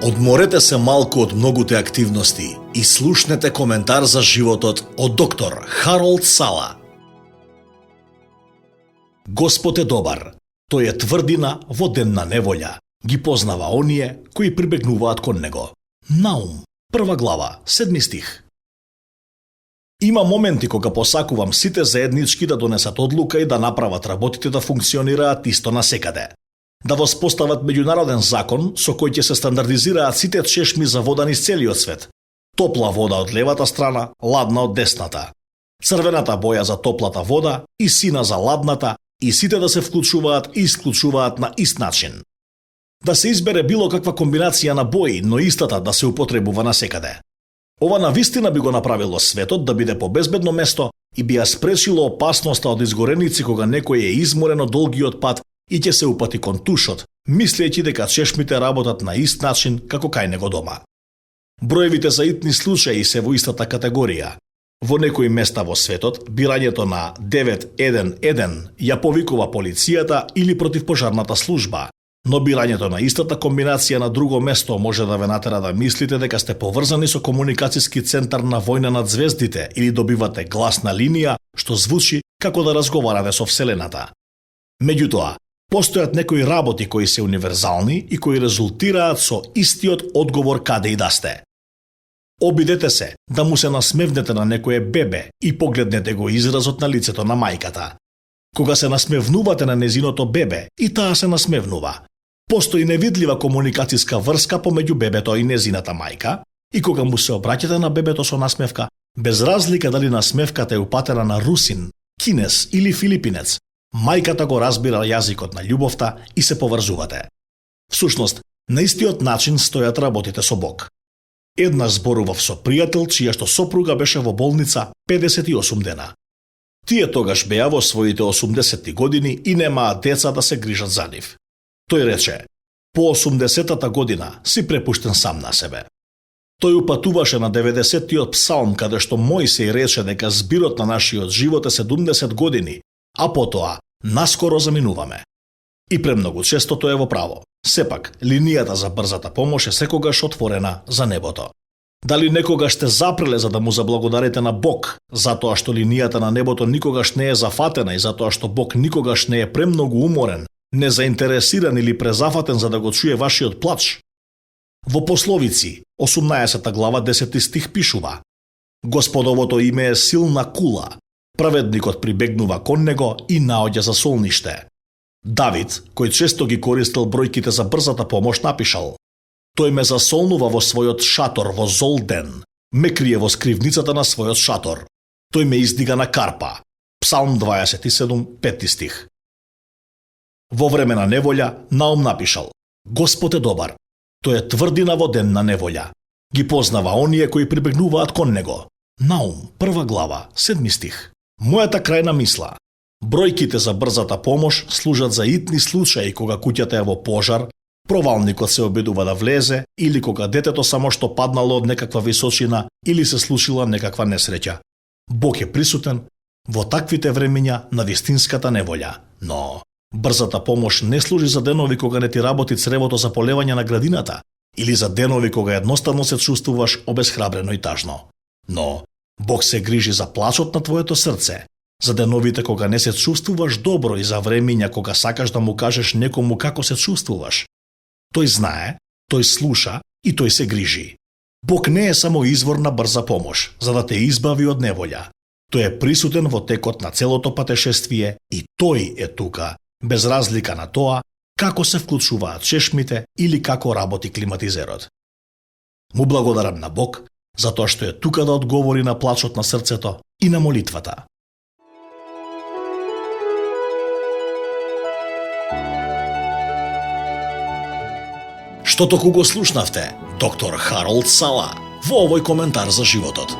Одморете се малку од многуте активности и слушнете коментар за животот од доктор Харолд Сала. Господ е добар, тој е тврдина во ден на неволја. Ги познава оние кои прибегнуваат кон него. Наум, 1 глава, 7 стих. Има моменти кога посакувам сите заеднички да донесат одлука и да направат работите да функционираат исто насекаде. Да воспостават меѓународен закон со кој ќе се стандардизираат сите чешми за вода низ целиот свет. Топла вода од левата страна, ладна од десната. Црвената боја за топлата вода и сина за ладната, и сите да се вклучуваат и исклучуваат на ист начин. Да се избере било каква комбинација на бои, но истата да се употребува насекаде. Ова навистина би го направило светот да биде побезбедно место и би ја спречило опасноста од изгореници кога некој е изморен од долгиот пат и ќе се упати кон тушот, мислејќи дека чешмите работат на ист начин како кај него дома. Броевите за итни случаи се во истата категорија. Во некои места во светот, бирањето на 911 ја повикува полицијата или противпожарната служба, но бирањето на истата комбинација на друго место може да ве натера да мислите дека сте поврзани со комуникациски центар на војна над звездите или добивате гласна линија што звучи како да разговарате со Вселената. Меѓутоа, постојат некои работи кои се универзални и кои резултираат со истиот одговор каде и да сте. Обидете се да му се насмевнете на некое бебе и погледнете го изразот на лицето на мајката. Кога се насмевнувате на незиното бебе, и таа се насмевнува. Постои невидлива комуникациска врска помеѓу бебето и незината мајка, и кога му се обраќате на бебето со насмевка, без разлика дали насмевката е упатена на русин, кинес или филипинец, мајката го разбира јазикот на љубовта и се поврзувате. Всушност, на истиот начин стојат работите со Бог. Еднаш зборував со пријател чија што сопруга беше во болница 58 дена. Тие тогаш беа во своите 80 години и немаат деца да се грижат за нив. Тој рече, по 80-та година си препуштен сам на себе. Тој упатуваше на 90-тиот псалм каде што Мојсей рече дека збирот на нашиот живот е 70 години, а потоа наскоро заминуваме. И премногу често тој е во право. Сепак, линијата за брзата помош е секогаш отворена за небото. Дали некогаш сте запреле за да му заблагодарите на Бог, затоа што линијата на небото никогаш не е зафатена и затоа што Бог никогаш не е премногу уморен, незаинтересиран или презафатен за да го чуе вашиот плач? Во Пословици, 18 глава 10 стих пишува: Господовото име е силна кула, праведникот прибегнува кон него и наоѓа за солниште. Давид, кој често ги користел бројките за брзата помош, напишал: Тој ме засолнува во својот шатор во зол ден, ме крие во скривницата на својот шатор. Тој ме издига на карпа. Псалм 27, 5 стих. Во време на неволја, Наум напишал: Господ е добар, тој е тврдина во ден на неволја. Ги познава оние кои прибегнуваат кон него. Наум, 1 глава, 7 стих. Мојата крајна мисла: бројките за брзата помош служат за итни случаи кога куќата е во пожар, провалникот се обидува да влезе или кога детето само што паднало од некаква височина или се случила некаква несреќа. Бог е присутен во таквите времиња на вистинската неволја, но брзата помош не служи за денови кога не ти работи цревото за полевање на градината или за денови кога едноставно се чувствуваш обесхрабрено и тажно. Но Бог се грижи за плачот на твоето срце, за деновите кога не се чувствуваш добро и за времиња кога сакаш да му кажеш некому како се чувствуваш. Тој знае, тој слуша и тој се грижи. Бог не е само извор на брза помош, за да те избави од неволја. Тој е присутен во текот на целото патешествие и тој е тука, без разлика на тоа како се вклучуваат чешмите или како работи климатизерот. Му благодарам на Бог затоа што е тука да одговори на плачот на срцето и на молитвата. Што току го слушнавте, доктор Харолд Сала, во овој коментар за животот.